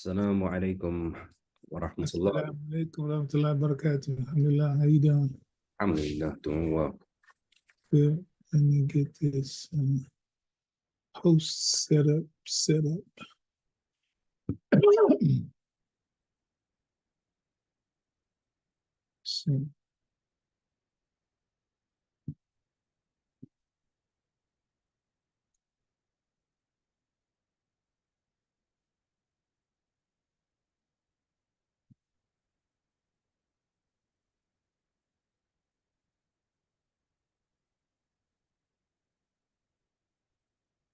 Assalamu alaikum wa rahmatullah. Assalamu alaikum warahmatullahi wabarakatuh. Alhamdulillah, how you doing? Alhamdulillah, doing well. Good. Let me get this host set up. So,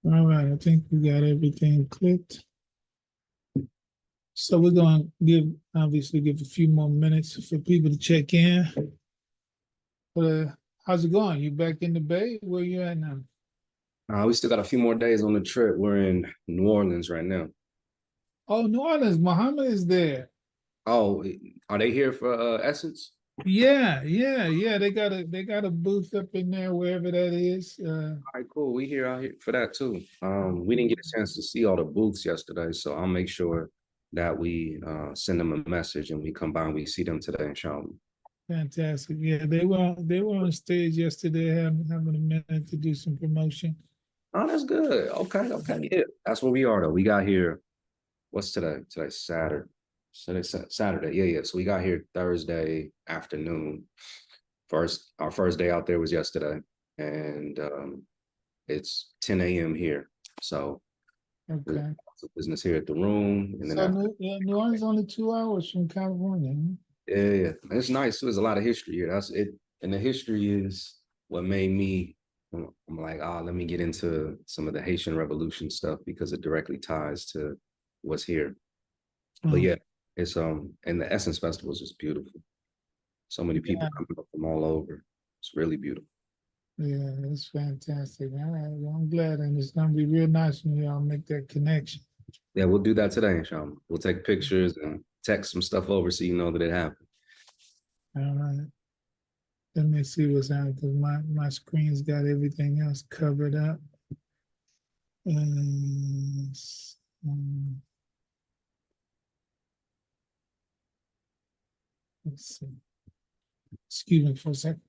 all right, I think we got everything clicked. So we're gonna obviously give a few more minutes for people to check in. How's it going? You back in the Bay? Where you at now? We still got a few more days on the trip. We're in New Orleans right now. Oh, New Orleans, Mohammed is there. Oh, are they here for Essence? Yeah. They got a booth up in there, wherever that is. All right, cool. We here out here for that too. We didn't get a chance to see all the booths yesterday, so I'll make sure that we send them a message and we come by and we see them today, inshallah. Fantastic. Yeah, they were on stage yesterday having a minute to do some promotion. Oh, that's good. Okay. Yeah, that's where we are though. We got here. What's today? Today's Saturday. Saturday. Yeah. So we got here Thursday afternoon. Our first day out there was yesterday, and it's 10 a.m. here. So Okay. business here at the room, and then So after, New Orleans only 2 hours from California. yeah, it's nice. There's a lot of history here. That's it, and the history is what made me. I'm like, let me get into some of the Haitian Revolution stuff because it directly ties to what's here. But Oh, yeah, it's and the Essence Festival is just beautiful. So many people yeah, coming up from all over. It's really beautiful. yeah, it's fantastic. All right, well, I'm glad, and it's gonna be real nice when y'all make that connection. Yeah, we'll do that today, inshallah. We'll take pictures and text some stuff over so you know that it happened. All right. Let me see what's happening because my screen's got everything else covered up. Um, let's see. Excuse me for a second.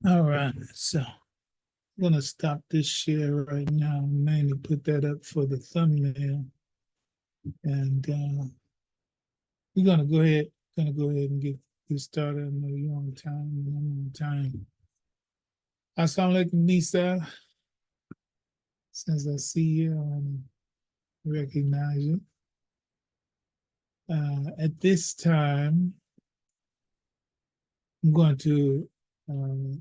All right, so I'm gonna stop this share right now. Mainly put that up for the thumbnail, and we're gonna go ahead and get started. I know you're on time, and I'm on time. Assalamu alaikum, Nisa. Since I see you, I want to recognize you. At this time, I'm going to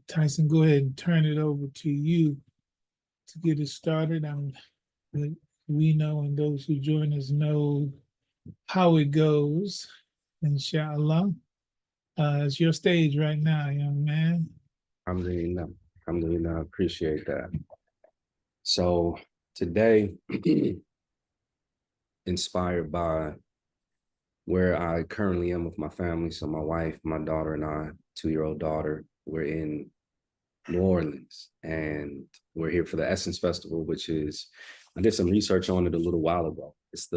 Tyson, go ahead and turn it over to you to get it started. We know, and those who join us know how it goes, inshallah. It's your stage right now, young man. Alhamdulillah. Alhamdulillah. I appreciate that. So today, inspired by where I currently am with my family. So my wife, my daughter, and I, 2-year-old daughter, we're in New Orleans, and we're here for the Essence Festival, which is, I did some research on it a little while ago. It's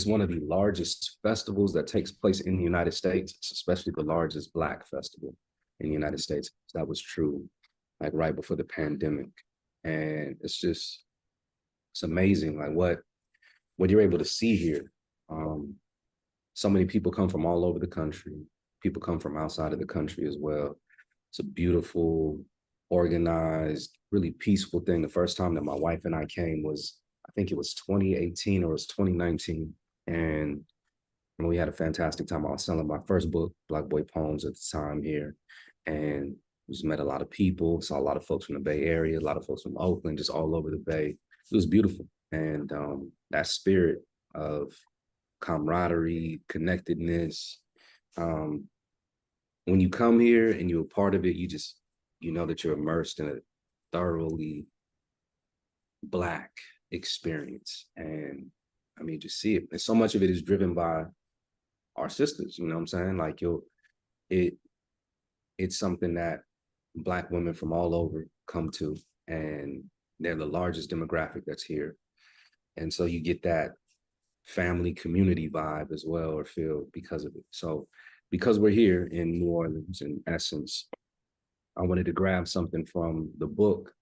one of the largest festivals that takes place in the United States. It's especially the largest Black festival in the United States. So that was true, like right before the pandemic. And it's amazing, like what you're able to see here. So many people come from all over the country. People come from outside of the country as well. It's a beautiful, organized, really peaceful thing. The first time that my wife and I came was, I think it was 2018 or it was 2019. And And we had a fantastic time. I was selling my first book, Black Boy Poems, at the time here. And just met a lot of people, saw a lot of folks from the Bay Area, a lot of folks from Oakland, just all over the Bay. It was beautiful. And that spirit of camaraderie, connectedness, when you come here and you're a part of it, you know that you're immersed in a thoroughly Black experience. And I mean, just see it. And so much of it is driven by our sisters, you know what I'm saying? Like it it's something that Black women from all over come to, and they're the largest demographic that's here. And so you get that family community vibe as well, or feel, because of it. So because we're here in New Orleans, in essence, I wanted to grab something from the book,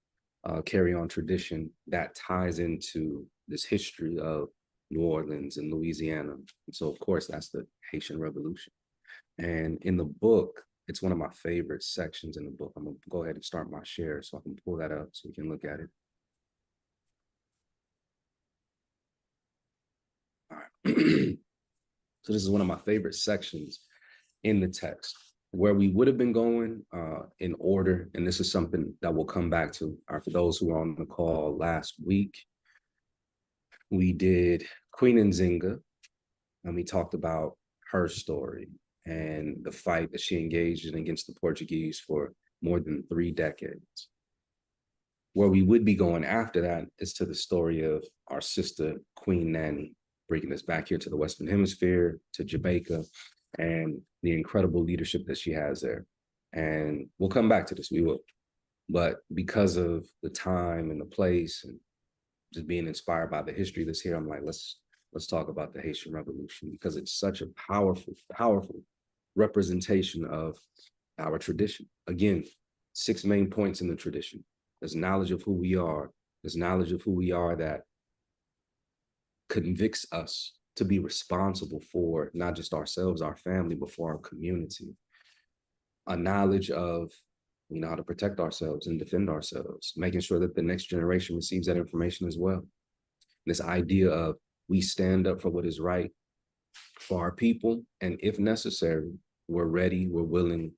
Carry On Tradition, that ties into this history of New Orleans and Louisiana. And so, of course, that's the Haitian Revolution. And in the book, it's one of my favorite sections in the book. I'm gonna go ahead and start my share so I can pull that up so we can look at it. All right. So this is one of my favorite sections in the text. Where we would have been going in order, and this is something that we'll come back to. For those who were on the call last week, we did Queen Nzinga, and we talked about her story and the fight that she engaged in against the Portuguese for more than 3 decades. Where we would be going after that is to the story of our sister, Queen Nanny, bringing us back here to the Western Hemisphere, to Jamaica, and the incredible leadership that she has there. And we'll come back to this, we will. But because of the time and the place and just being inspired by the history that's here, I'm like, let's talk about the Haitian Revolution, because it's such a powerful, powerful representation of our tradition. Again, 6 main points in the tradition. There's knowledge of who we are. There's knowledge of who we are that convicts us to be responsible for not just ourselves, our family, but for our community. A knowledge of, how to protect ourselves and defend ourselves, making sure that the next generation receives that information as well. This idea of we stand up for what is right for our people, and if necessary, we're ready, we're willing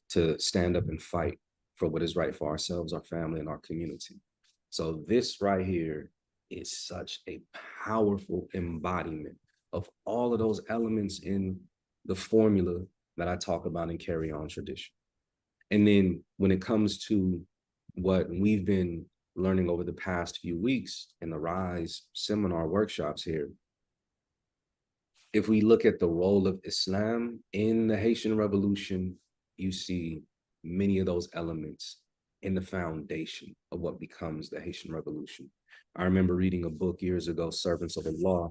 to stand up and fight for what is right for ourselves, our family, and our community. So this right here is such a powerful embodiment of all of those elements in the formula that I talk about in Carry On Tradition. And then when it comes to what we've been learning over the past few weeks in the RISE seminar workshops here, if we look at the role of Islam in the Haitian Revolution, you see many of those elements in the foundation of what becomes the Haitian Revolution. I remember reading a book years ago, Servants of Allah,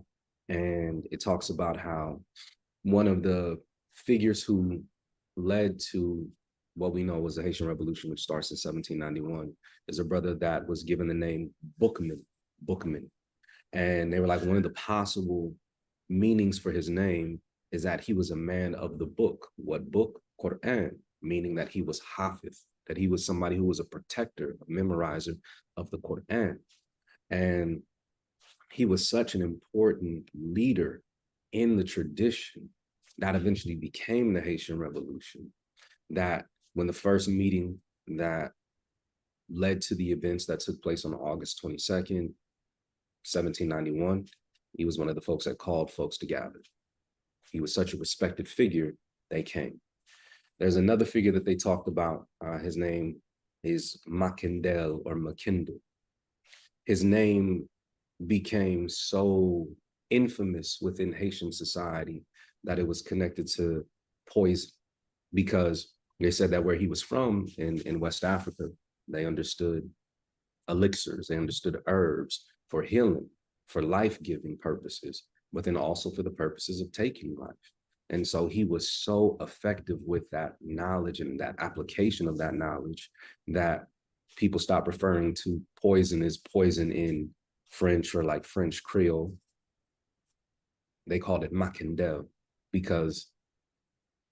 and it talks about how one of the figures who led to what we know was the Haitian Revolution, which starts in 1791, is a brother that was given the name Bookman. And they were like, one of the possible meanings for his name is that he was a man of the book. What book? Quran, meaning that he was Hafiz, that he was somebody who was a protector, a memorizer of the Quran. And he was such an important leader in the tradition that eventually became the Haitian Revolution, that when the first meeting that led to the events that took place on August 22nd, 1791, he was one of the folks that called folks to gather. He was such a respected figure, they came. There's another figure that they talked about. His name is Makindel or Makindle. His name became so infamous within Haitian society that it was connected to poison, because they said that where he was from in West Africa, they understood elixirs, they understood herbs for healing, for life-giving purposes, but then also for the purposes of taking life. And so he was so effective with that knowledge and that application of that knowledge that people stopped referring to poison as poison in French or like French Creole. They called it Makindel because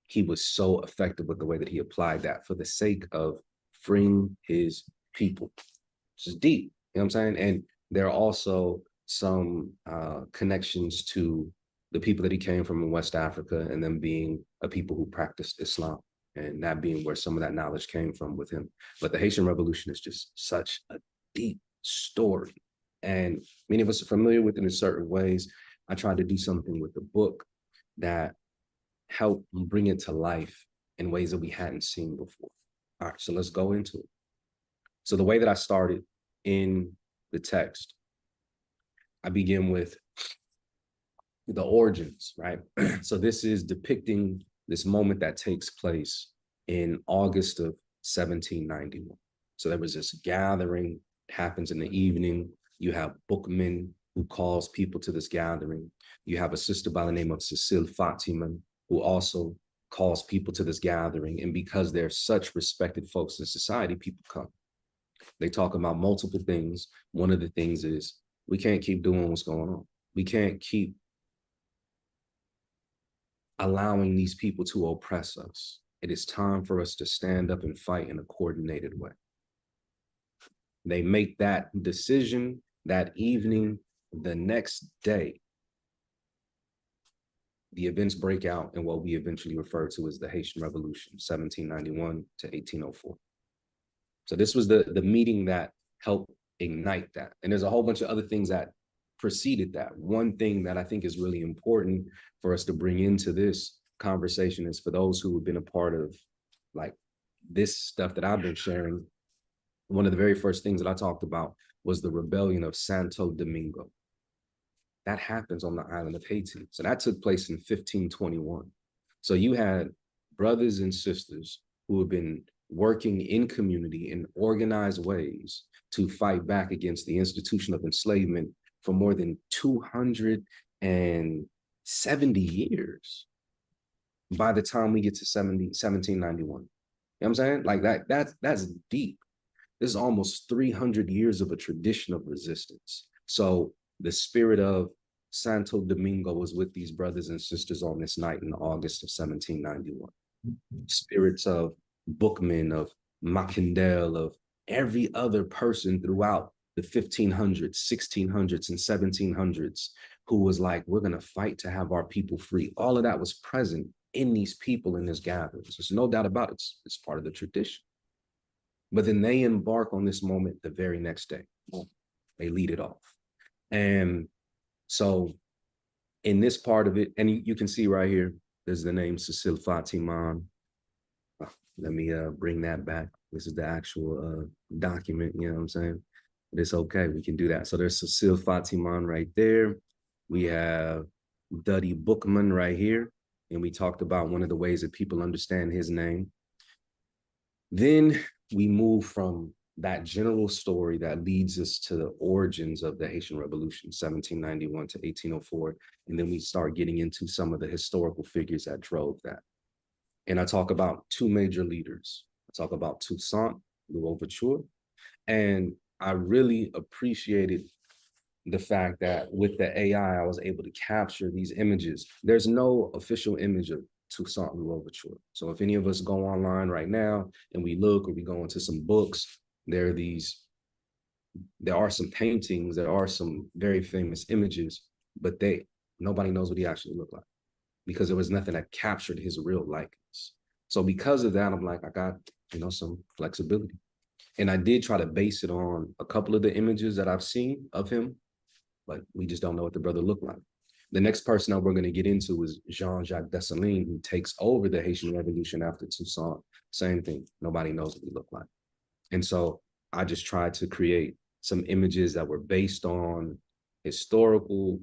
he was so effective with the way that he applied that for the sake of freeing his people. Which is deep, you know what I'm saying? And there are also some connections to the people that he came from in West Africa, and them being a people who practiced Islam, and that being where some of that knowledge came from with him. But the Haitian Revolution is just such a deep story. And many of us are familiar with it in certain ways. I tried to do something with the book that helped bring it to life in ways that we hadn't seen before. All right, so let's go into it. So the way that I started in the text, I begin with the origins, right? So this is depicting this moment that takes place in August of 1791. So there was this gathering, it happens in the evening. You have bookmen who calls people to this gathering. You have a sister by the name of Cecile Fatima, who also calls people to this gathering. And because they're such respected folks in society, people come. They talk about multiple things. One of the things is, we can't keep doing what's going on. We can't keep allowing these people to oppress us. It is time for us to stand up and fight in a coordinated way. They make that decision that evening. The next day, the events break out in what we eventually refer to as the Haitian Revolution, 1791 to 1804. So this was the meeting that helped ignite that. And there's a whole bunch of other things that preceded that. One thing that I think is really important for us to bring into this conversation is, for those who have been a part of like this stuff that I've been sharing, one of the very first things that I talked about was the rebellion of Santo Domingo. That happens on the island of Haiti. So that took place in 1521. So you had brothers and sisters who have been working in community in organized ways to fight back against the institution of enslavement for more than 270 years by the time we get to 1791. You know what I'm saying? Like that's deep. This is almost 300 years of a tradition of resistance. So the spirit of Santo Domingo was with these brothers and sisters on this night in August of 1791. Spirits of bookmen, of Macandel, of every other person throughout the 1500s, 1600s, and 1700s who was like, we're going to fight to have our people free. All of that was present in these people in this gathering. So there's no doubt about it. It's part of the tradition. But then they embark on this moment the very next day. They lead it off. And so in this part of it, and you can see right here, there's the name Cecile Fatima. Let me bring that back. This is the actual document, you know what I'm saying? But it's okay, we can do that. So there's Cecile Fatima right there. We have Duddy Bookman right here. And we talked about one of the ways that people understand his name. Then we move from that general story that leads us to the origins of the Haitian Revolution, 1791 to 1804. And then we start getting into some of the historical figures that drove that. And I talk about two major leaders. I talk about Toussaint Louverture. And I really appreciated the fact that with the AI, I was able to capture these images. There's no official image of Toussaint Louverture. So if any of us go online right now and we look, or we go into some books, there are some paintings, there are some very famous images, but nobody knows what he actually looked like, because there was nothing that captured his real likeness. So because of that, I'm like, I got, some flexibility. And I did try to base it on a couple of the images that I've seen of him, but we just don't know what the brother looked like. The next person that we're going to get into is Jean-Jacques Dessalines, who takes over the Haitian Revolution after Toussaint. Same thing. Nobody knows what he looked like. And so I just tried to create some images that were based on historical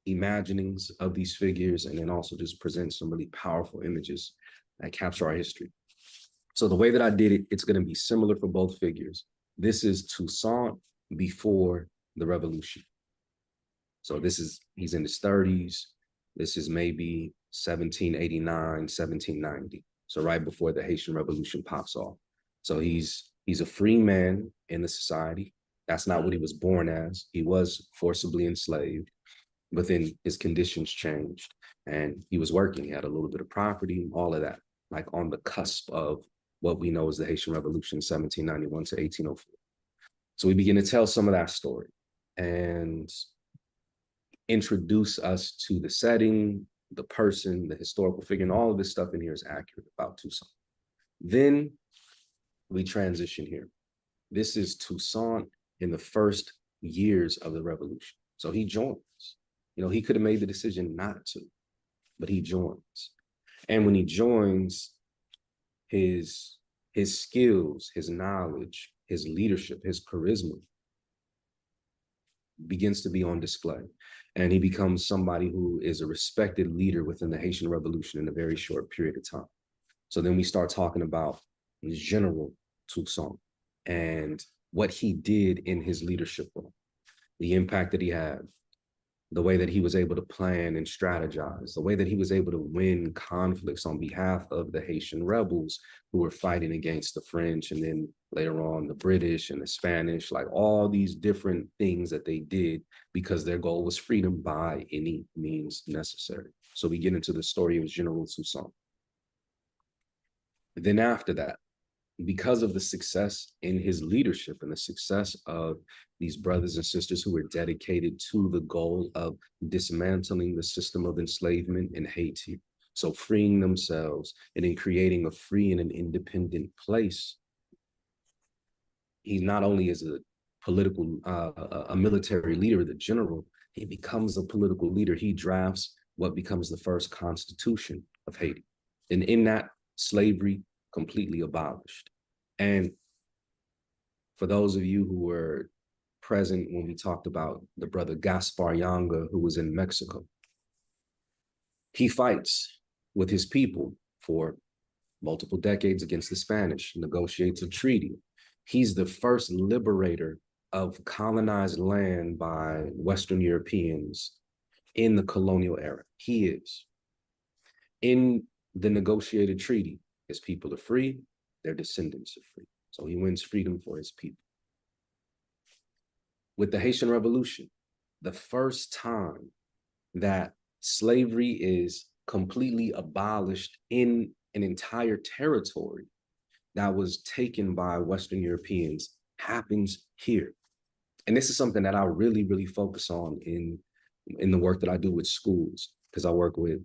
imaginings of these figures, and then also just present some really powerful images that capture our history. So the way that I did it, it's going to be similar for both figures. This is Toussaint before the revolution. So he's in his 30s. This is maybe 1789, 1790. So right before the Haitian Revolution pops off. So he's a free man in the society. That's not what he was born as. He was forcibly enslaved, but then his conditions changed and he was working. He had a little bit of property, all of that, like on the cusp of what we know as the Haitian Revolution, 1791 to 1804. So we begin to tell some of that story. And introduce us to the setting, the person, the historical figure, and all of this stuff in here is accurate about Toussaint. Then we transition here. This is Toussaint in the first years of the revolution. So he joins. You know, he could have made the decision not to, but he joins. And when he joins, his skills, his knowledge, his leadership, his charisma begins to be on display. And he becomes somebody who is a respected leader within the Haitian Revolution in a very short period of time. So then we start talking about General Toussaint and what he did in his leadership role, the impact that he had, the way that he was able to plan and strategize, the way that he was able to win conflicts on behalf of the Haitian rebels who were fighting against the French, and then later on the British and the Spanish, like all these different things that they did because their goal was freedom by any means necessary. So we get into the story of General Toussaint. Then after that, because of the success in his leadership and the success of these brothers and sisters who were dedicated to the goal of dismantling the system of enslavement in Haiti, so freeing themselves and in creating a free and an independent place, he not only is a political, a military leader, the general, he becomes a political leader. He drafts what becomes the first constitution of Haiti. And in that, slavery completely abolished. And for those of you who were present when we talked about the brother Gaspar Yanga, who was in Mexico, he fights with his people for multiple decades against the Spanish, negotiates a treaty. He's the first liberator of colonized land by Western Europeans in the colonial era. He is. In the negotiated treaty, his people are free, their descendants are free. So he wins freedom for his people. With the Haitian Revolution, the first time that slavery is completely abolished in an entire territory that was taken by Western Europeans happens here. And this is something that I really, really focus on in the work that I do with schools, because I work with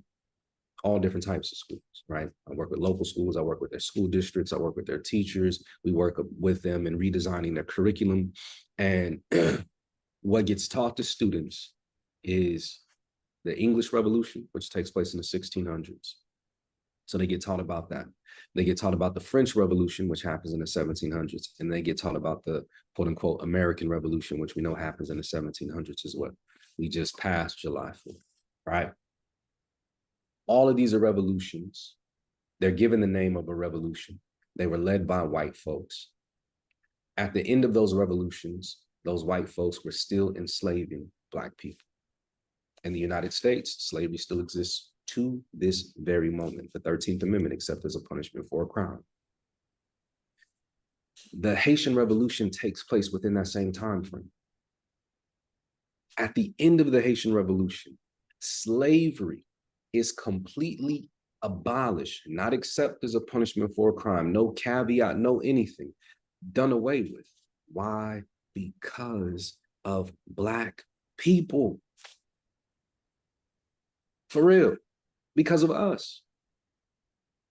all different types of schools, right? I work with local schools, I work with their school districts, I work with their teachers, we work with them in redesigning their curriculum. And what gets taught to students is the English Revolution, which takes place in the 1600s. So they get taught about that. They get taught about the French Revolution, which happens in the 1700s, and they get taught about the quote unquote American Revolution, which we know happens in the 1700s as well. We just passed July 4th, right? All of these are revolutions. They're given the name of a revolution. They were led by white folks. At the end of those revolutions, those white folks were still enslaving Black people. In the United States, slavery still exists to this very moment. The 13th Amendment, except as a punishment for a crime. The Haitian Revolution takes place within that same time frame. At the end of the Haitian Revolution, slavery is completely abolished, not except as a punishment for a crime, no caveat, no anything, done away with. Why? Because of Black people. For real, because of us.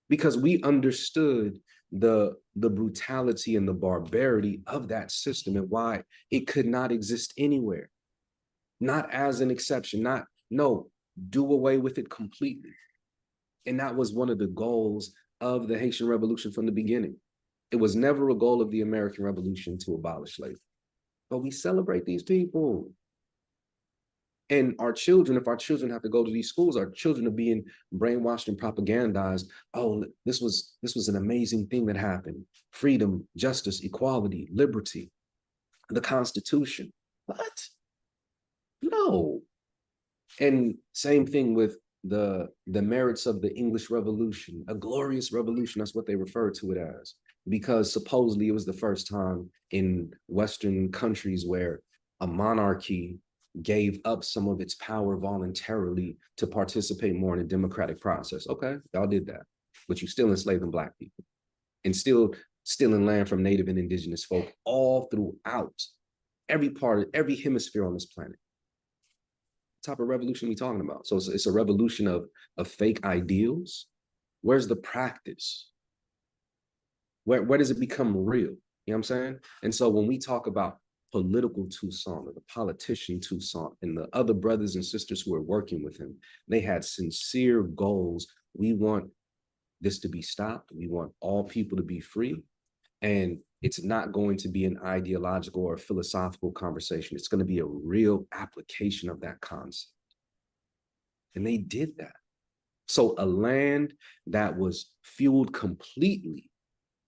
Because we understood the brutality and the barbarity of that system and why it could not exist anywhere. Not as an exception, no, do away with it completely. And that was one of the goals of the Haitian Revolution from the beginning. It was never a goal of the American Revolution to abolish slavery. But we celebrate these people. And our children, if our children have to go to these schools, our children are being brainwashed and propagandized. Oh, this was an amazing thing that happened. Freedom, justice, equality, liberty, the Constitution. What? No. And same thing with the merits of the English Revolution, a glorious revolution. That's what they refer to it as, because supposedly it was the first time in Western countries where a monarchy gave up some of its power voluntarily to participate more in a democratic process. Okay, y'all did that, but you still enslaving Black people and still stealing land from Native and Indigenous folk all throughout every part of every hemisphere on this planet. type of revolution we talking about? So it's a revolution of fake ideals. Where's the practice? Where does it become real? You know what I'm saying? And so when we talk about political Toussaint, or the politician Toussaint, and the other brothers and sisters who are working with him, they had sincere goals. We want this to be stopped. We want all people to be free. And it's not going to be an ideological or philosophical conversation. It's going to be a real application of that concept. And they did that. So a land that was fueled completely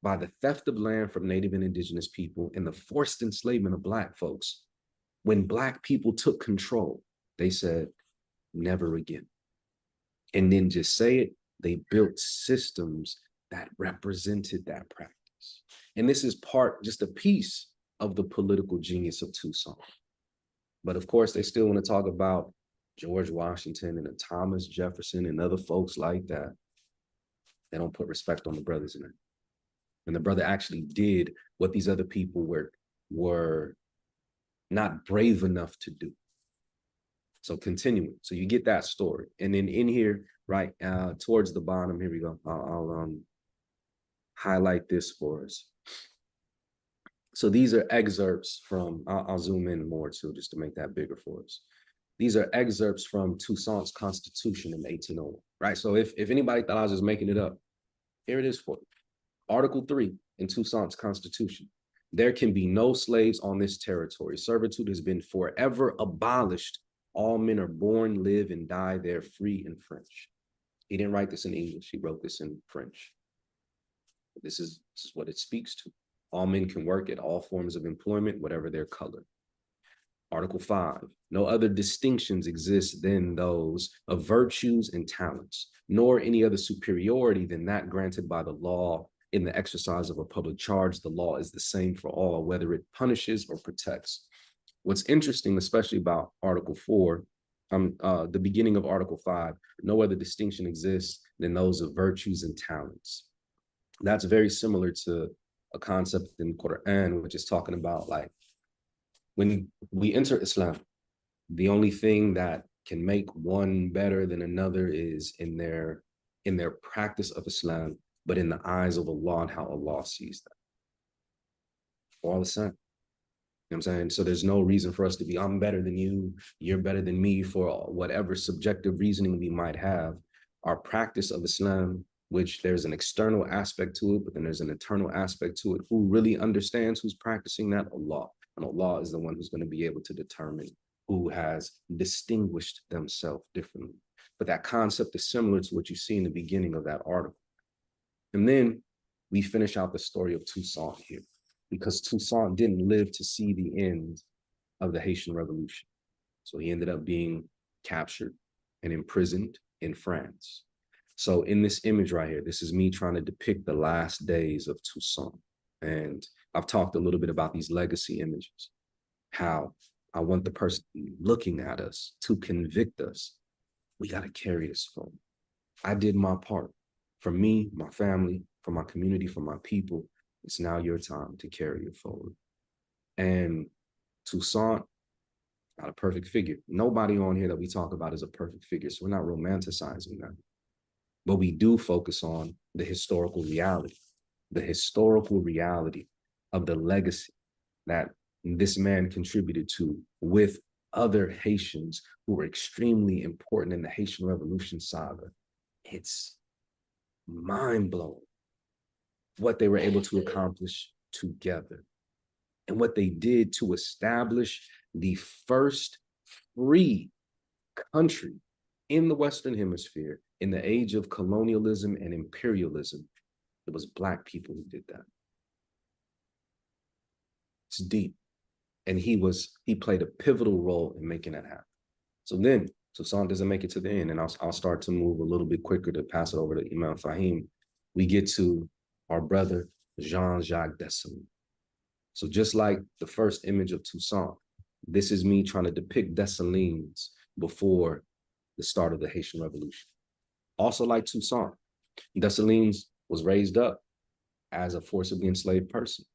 by the theft of land from Native and indigenous people and the forced enslavement of Black folks, when Black people took control, they said, never again. And then just say it, they built systems that represented that practice. And this is just a piece of the political genius of Toussaint. But of course, they still want to talk about George Washington and Thomas Jefferson and other folks like that. They don't put respect on the brothers in it. And the brother actually did what these other people were not brave enough to do. So continuing. So you get that story. And then in here, right, towards the bottom, here we go. I'll highlight this for us. So these are excerpts from, I'll zoom in more too, just to make that bigger for us. These are excerpts from Toussaint's Constitution in 1801, right? So if anybody thought I was just making it up, here it is for you. Article 3 in Toussaint's Constitution. There can be no slaves on this territory. Servitude has been forever abolished. All men are born, live, and die there free in French. He didn't write this in English. He wrote this in French. This is what it speaks to. All men can work at all forms of employment, whatever their color. Article 5, no other distinctions exist than those of virtues and talents, nor any other superiority than that granted by the law in the exercise of a public charge. The law is the same for all, whether it punishes or protects. What's interesting, especially about Article 4, the beginning of Article 5, no other distinction exists than those of virtues and talents. That's very similar to a concept in Quran, which is talking about, like, when we enter Islam, the only thing that can make one better than another is in their practice of Islam, but in the eyes of Allah and how Allah sees them. All the same. You know what I'm saying? So there's no reason for us to be, I'm better than you, you're better than me, for whatever subjective reasoning we might have. Our practice of Islam, which there's an external aspect to it, but then there's an internal aspect to it. Who really understands who's practicing that? Allah. And Allah is the one who's going to be able to determine who has distinguished themselves differently. But that concept is similar to what you see in the beginning of that article. And then we finish out the story of Toussaint here, because Toussaint didn't live to see the end of the Haitian Revolution. So he ended up being captured and imprisoned in France. So in this image right here, this is me trying to depict the last days of Toussaint. And I've talked a little bit about these legacy images, how I want the person looking at us to convict us. We got to carry this forward. I did my part. For me, my family, for my community, for my people, it's now your time to carry it forward. And Toussaint, not a perfect figure. Nobody on here that we talk about is a perfect figure, so we're not romanticizing that. But we do focus on the historical reality of the legacy that this man contributed to with other Haitians who were extremely important in the Haitian Revolution saga. It's mind-blowing what they were able to accomplish together and what they did to establish the first free country in the Western Hemisphere in the age of colonialism and imperialism. It was Black people who did that. It's deep. And he played a pivotal role in making that happen. So then, Toussaint doesn't make it to the end, and I'll start to move a little bit quicker to pass it over to Imam Fahim. We get to our brother, Jean-Jacques Dessalines. So just like the first image of Toussaint, this is me trying to depict Dessalines before the start of the Haitian Revolution. Also like Toussaint, Dessalines was raised up as a forcibly enslaved person.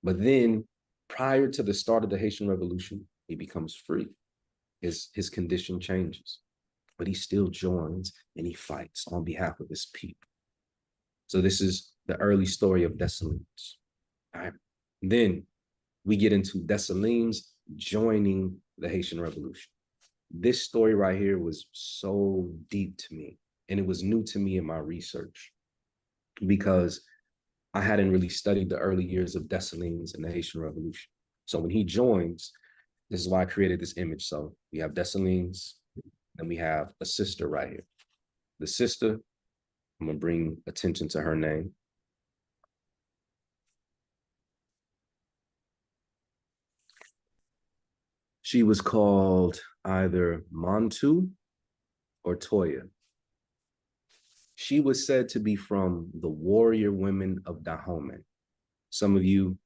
But then prior to the start of the Haitian Revolution, he becomes free. his condition changes, but he still joins and he fights on behalf of his people. So this is the early story of Dessalines. All right. Then we get into Dessalines joining the Haitian Revolution. This story right here was so deep to me, and it was new to me in my research because I hadn't really studied the early years of Dessalines and the Haitian Revolution. So when he joins, this is why I created this image. So we have Dessalines, and we have a sister right here. The sister, I'm gonna bring attention to her name. She was called either Montu or Toya. She was said to be from the warrior women of Dahomey. Some of you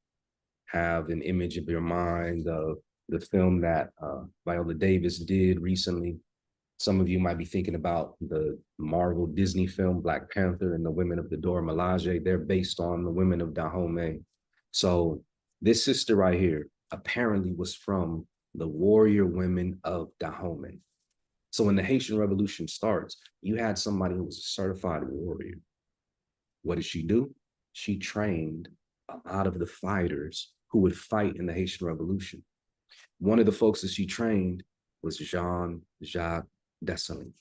have an image of your mind of the film that Viola Davis did recently. Some of you might be thinking about the Marvel Disney film Black Panther and the Women of the Dora Milaje. They're based on the women of Dahomey. So this sister right here apparently was from the warrior women of Dahomey. So when the Haitian Revolution starts, you had somebody who was a certified warrior. What did she do? She trained a lot of the fighters who would fight in the Haitian Revolution. One of the folks that she trained was Jean-Jacques Dessalines.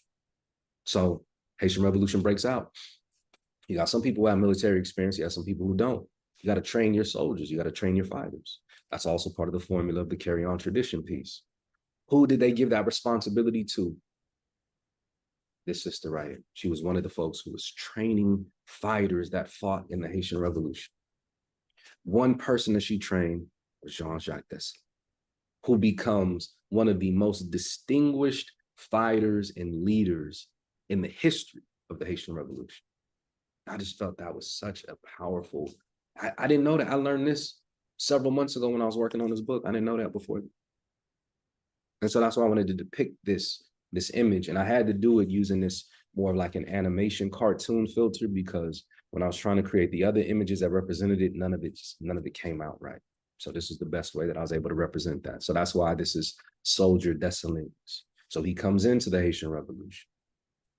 So Haitian Revolution breaks out. You got some people who have military experience. You have some people who don't. You got to train your soldiers. You got to train your fighters. That's also part of the formula of the carry-on tradition piece. Who did they give that responsibility to? This sister right here. She was one of the folks who was training fighters that fought in the Haitian Revolution. One person that she trained was Jean-Jacques Dessalines, who becomes one of the most distinguished fighters and leaders in the history of the Haitian Revolution. I just felt that was such a powerful, I didn't know that. I learned this several months ago when I was working on this book. I didn't know that before. And so that's why I wanted to depict this image. And I had to do it using this more of like an animation cartoon filter, because when I was trying to create the other images that represented it, none of it came out right. So this is the best way that I was able to represent that. So that's why this is Soldier Dessalines. So he comes into the Haitian Revolution.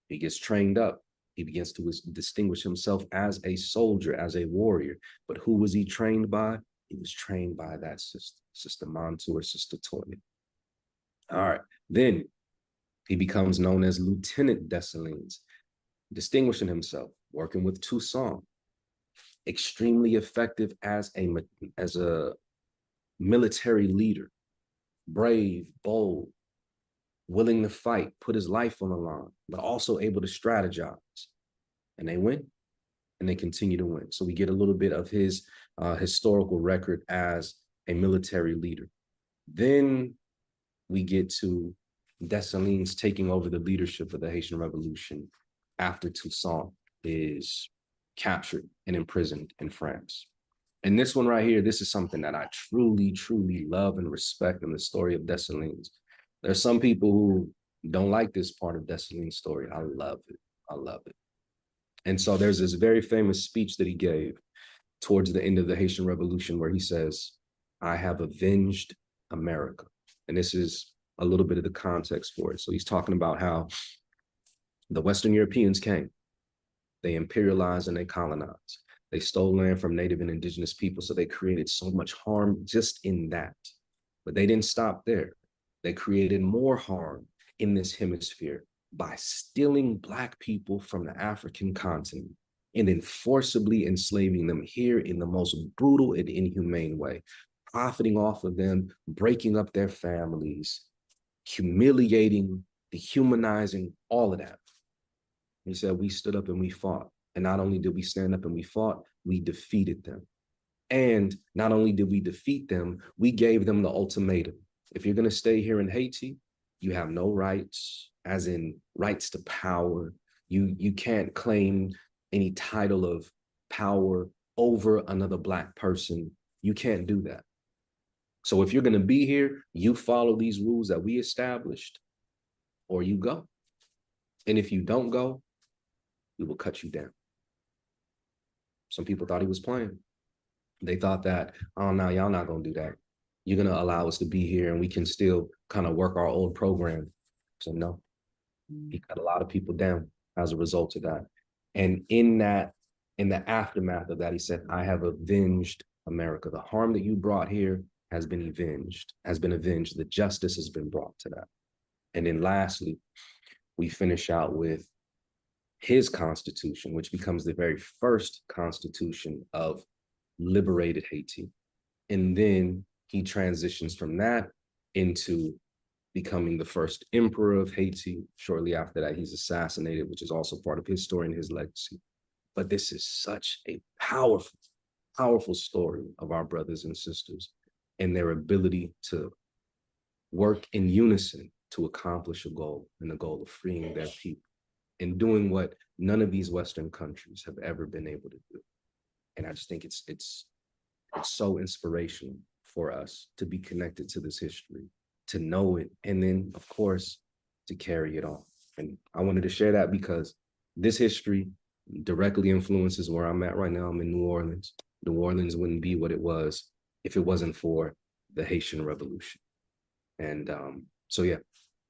He gets trained up. He begins to distinguish himself as a soldier, as a warrior. But who was he trained by? He was trained by that sister, Sister Montu or Sister Toya. All right. Then he becomes known as Lieutenant Dessalines, distinguishing himself, working with Toussaint, extremely effective as a military leader, brave, bold, willing to fight, put his life on the line, but also able to strategize. And they win, and they continue to win. So we get a little bit of his historical record as a military leader. Then we get to Dessalines taking over the leadership of the Haitian Revolution after Toussaint is captured and imprisoned in France. And this one right here, this is something that I truly, truly love and respect in the story of Dessalines. There's some people who don't like this part of Dessalines' story. I love it. I love it. And so there's this very famous speech that he gave towards the end of the Haitian Revolution where he says, "I have avenged America." And this is a little bit of the context for it. So he's talking about how the Western Europeans came, they imperialized and they colonized. They stole land from native and indigenous people. So they created so much harm just in that. But they didn't stop there. They created more harm in this hemisphere by stealing Black people from the African continent and then forcibly enslaving them here in the most brutal and inhumane way, profiting off of them, breaking up their families, humiliating, dehumanizing, all of that. He said, we stood up and we fought. And not only did we stand up and we fought, we defeated them. And not only did we defeat them, we gave them the ultimatum. If you're going to stay here in Haiti, you have no rights, as in rights to power. You can't claim any title of power over another Black person. You can't do that. So if you're going to be here, you follow these rules that we established, or you go. And if you don't go, we will cut you down. Some people thought he was playing. They thought that, oh, no, y'all not going to do that. you're going to allow us to be here and we can still kind of work our old program. So no, he cut a lot of people down as a result of that. And in the aftermath of that, he said, I have avenged America. The harm that you brought here has been avenged. The justice has been brought to that. And then lastly, we finish out with his constitution, which becomes the very first constitution of liberated Haiti. And then he transitions from that into becoming the first emperor of Haiti. Shortly after that, he's assassinated, which is also part of his story and his legacy. But this is such a powerful, powerful story of our brothers and sisters and their ability to work in unison to accomplish a goal, and the goal of freeing their people and doing what none of these Western countries have ever been able to do. And I just think it's so inspirational for us to be connected to this history, to know it, and then, of course, to carry it on. And I wanted to share that because this history directly influences where I'm at right now. I'm in New Orleans. New Orleans wouldn't be what it was if it wasn't for the Haitian Revolution. And so, yeah,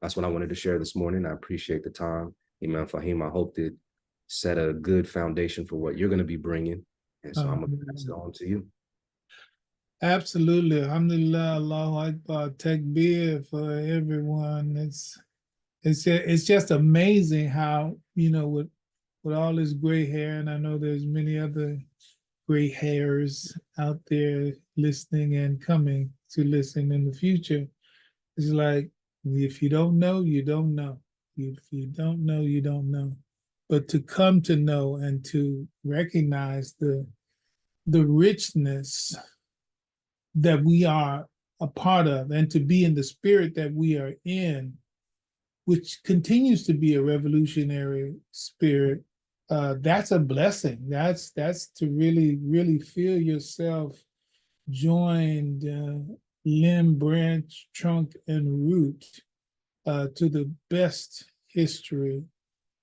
that's what I wanted to share this morning. I appreciate the time. Imam Fahim, I hope that set a good foundation for what you're going to be bringing. And so I'm going to pass it on to you. Absolutely. Alhamdulillah, Allahu Akbar, Takbir for everyone. It's just amazing how, with all this gray hair, and I know there's many other gray hairs out there listening and coming to listen in the future. It's like, if you don't know, you don't know. If you don't know, you don't know. But to come to know and to recognize the richness that we are a part of, and to be in the spirit that we are in, which continues to be a revolutionary spirit, that's a blessing. That's to really, really feel yourself joined, limb, branch, trunk, and root to the best history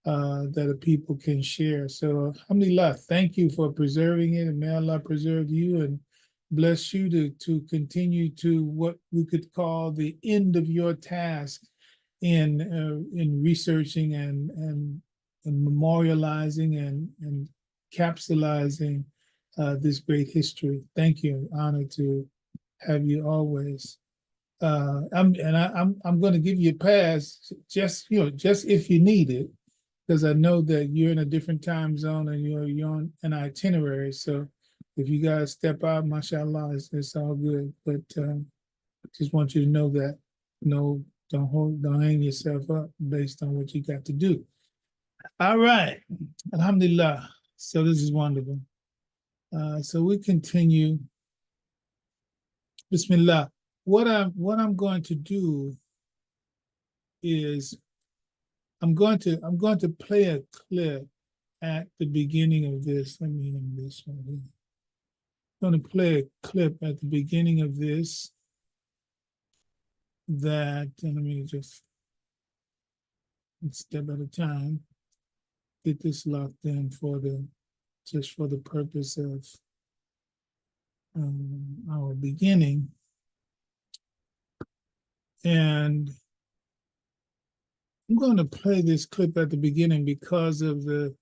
that a people can share. So, alhamdulillah, thank you for preserving it, and may Allah preserve you and bless you to continue to what we could call the end of your task in researching and memorializing and capsulizing this great history. Thank you. Honored to have you always. I'm going to give you a pass, just if you need it, because I know that you're in a different time zone and you're on an itinerary. So if you guys step out, mashallah, it's all good. But just want you to know that don't hang yourself up based on what you got to do. All right, alhamdulillah. So this is wonderful. So we continue. Bismillah. What I'm going to do is I'm going to play a clip at the beginning of this. Let me end this one here. I'm going to play a clip at the beginning of this that, and let me just one step at a time, get this locked in for the purpose of our beginning. And I'm going to play this clip at the beginning because of the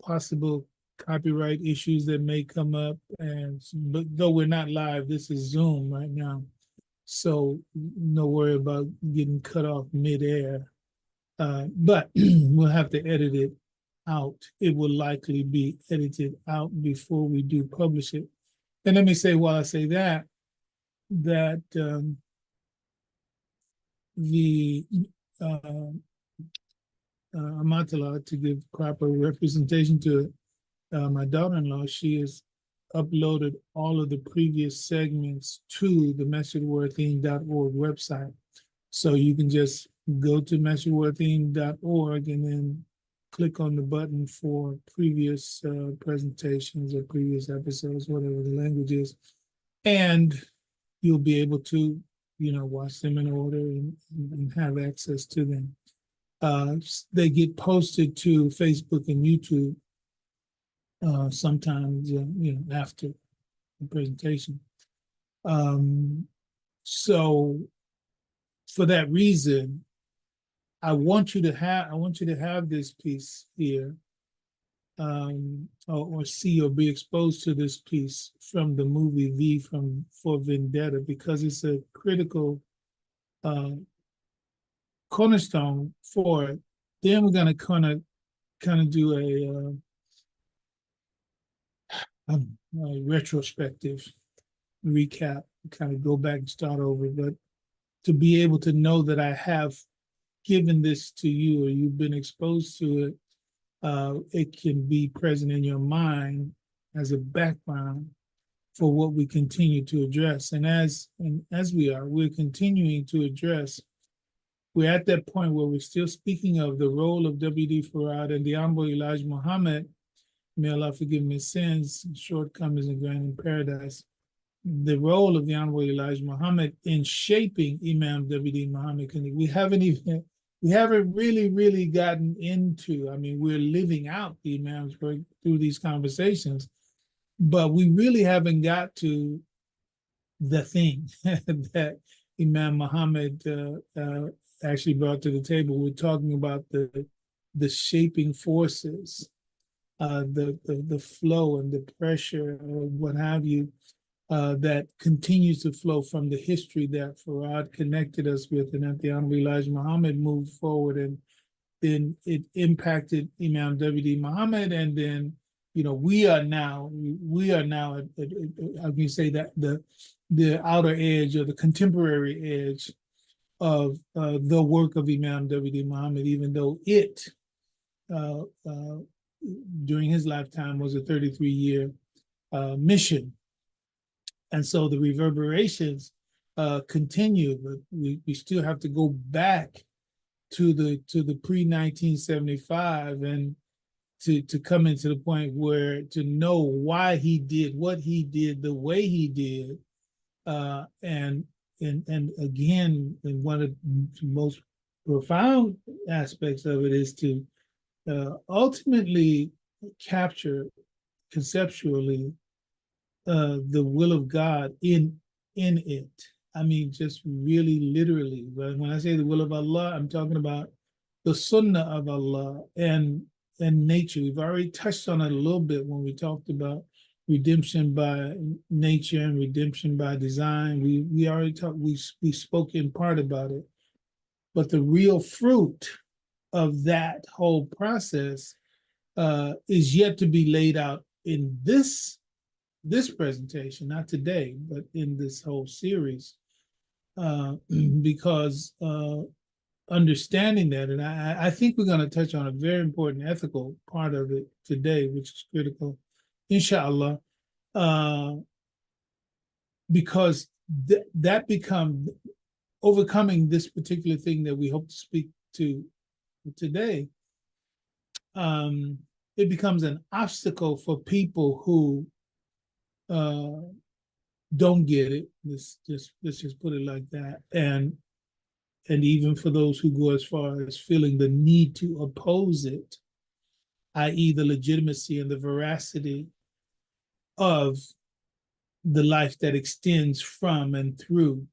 possible copyright issues that may come up. But though we're not live, this is Zoom right now. So no worry about getting cut off midair. But we'll have to edit it out. It will likely be edited out before we do publish it. And let me say, while I say that the Amatala, to give proper representation to it, my daughter-in-law, she has uploaded all of the previous segments to the meshedworthing.org website. So you can just go to meshedworthing.org and then click on the button for previous presentations or previous episodes, whatever the language is, and you'll be able to, watch them in order and have access to them. They get posted to Facebook and YouTube sometimes, after the presentation. So for that reason, I want you to have this piece here, or see or be exposed to this piece from the movie V from for Vendetta, because it's a critical uh, cornerstone for it. Then we're gonna kind of do a retrospective recap, kind of go back and start over. But to be able to know that I have given this to you, or you've been exposed to it, it can be present in your mind as a background for what we continue to address. And as we're continuing to address, we're at that point where we're still speaking of the role of W.D. Farad and the Honorable Elijah Muhammad. May Allah forgive me sins, shortcomings, and grant in paradise. The role of the Honorable Elijah Muhammad in shaping Imam W.D. Muhammad. We haven't really gotten into, I mean, we're living out the Imam's work through these conversations, but we really haven't got to the thing that Imam Muhammad actually brought to the table. We're talking about the shaping forces, the flow and the pressure, or what have you, that continues to flow from the history that Farad connected us with, and that the Honorable Elijah Muhammad moved forward, and then it impacted Imam W.D. Muhammad, and then we are now how can you say that, the outer edge, or the contemporary edge of the work of Imam W.D. Muhammad, even though it uh, uh, during his lifetime was a 33-year mission. And so the reverberations continue, but we still have to go back to the pre-1975, and to come into the point where to know why he did what he did the way he did, and again, and one of the most profound aspects of it is to ultimately capture conceptually the will of God in it. I mean, just really literally. But when I say the will of Allah, I'm talking about the Sunnah of Allah and nature. We've already touched on it a little bit when we talked about redemption by nature and redemption by design. We already talked. We spoke in part about it, but the real fruit of that whole process is yet to be laid out in this presentation, not today, but in this whole series, because understanding that, and I think we're going to touch on a very important ethical part of it today, which is critical, inshallah, because that becomes overcoming this particular thing that we hope to speak to today. It becomes an obstacle for people who don't get it. Let's just put it like that. And even for those who go as far as feeling the need to oppose it, i.e., the legitimacy and the veracity of the life that extends from and through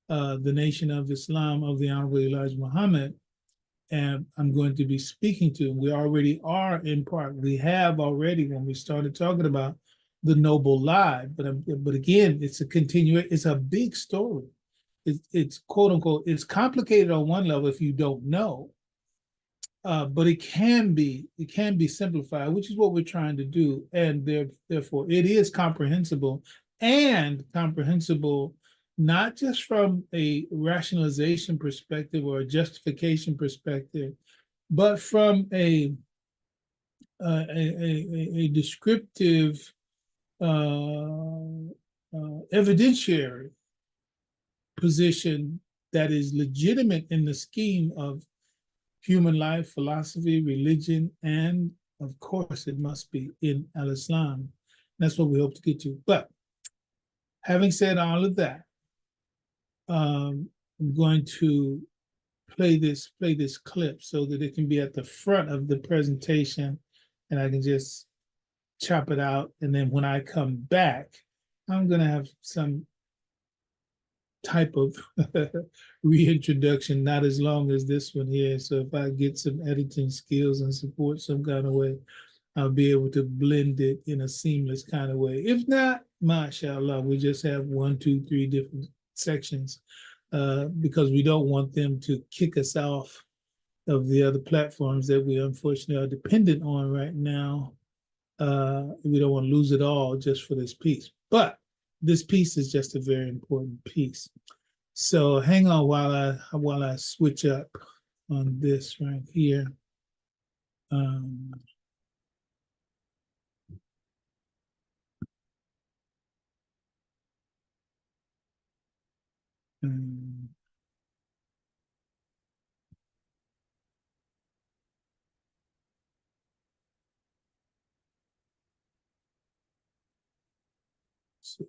the Nation of Islam of the Honorable Elijah Muhammad. And I'm going to be speaking to, we already are in part, we have already when we started talking about the noble lie, but again, it's a big story. It's quote unquote, it's complicated on one level if you don't know, but it can be simplified, which is what we're trying to do, and therefore it is comprehensible, not just from a rationalization perspective or a justification perspective, but from a descriptive, evidentiary position that is legitimate in the scheme of human life, philosophy, religion, and of course, it must be in Al-Islam. That's what we hope to get to. But having said all of that, I'm going to play this clip so that it can be at the front of the presentation, and I can just chop it out. And then when I come back, I'm going to have some type of reintroduction, not as long as this one here. So if I get some editing skills and support some kind of way, I'll be able to blend it in a seamless kind of way. If not, mashallah, we just have 1, 2, 3 different sections because we don't want them to kick us off of the other platforms that we unfortunately are dependent on right now. We don't want to lose it all just for this piece. But this piece is just a very important piece. So hang on while I switch up on this right here. Um, um, so,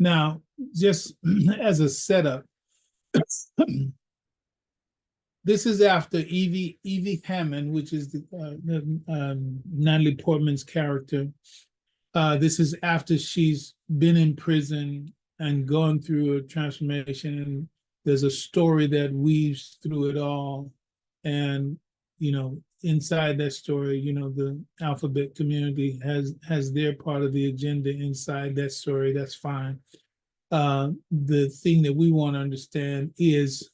now, just as a setup, this is after Evie Hammond, which is Natalie Portman's character. This is after she's been in prison and gone through a transformation. And there's a story that weaves through it all. And, inside that story, the alphabet community has their part of the agenda inside that story. That's fine. The thing that we want to understand is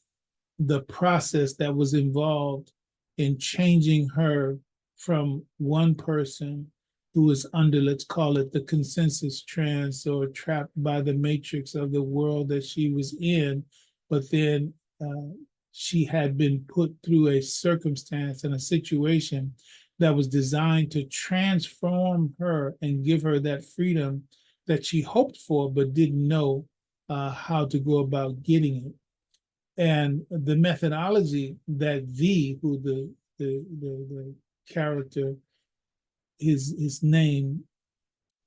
the process that was involved in changing her from one person who was under, let's call it the consensus trance or trapped by the matrix of the world that she was in, but then she had been put through a circumstance and a situation that was designed to transform her and give her that freedom that she hoped for but didn't know how to go about getting it. And the methodology that who the character, his name,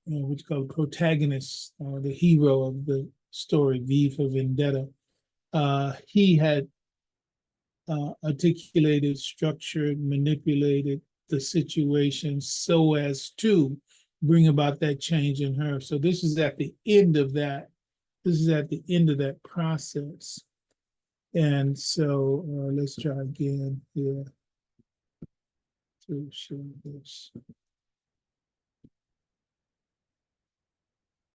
which called protagonist, the hero of the story, V for Vendetta, he had articulated, structured, manipulated the situation so as to bring about that change in her. So this is at the end of that. This is at the end of that process. And so let's try again here to show this.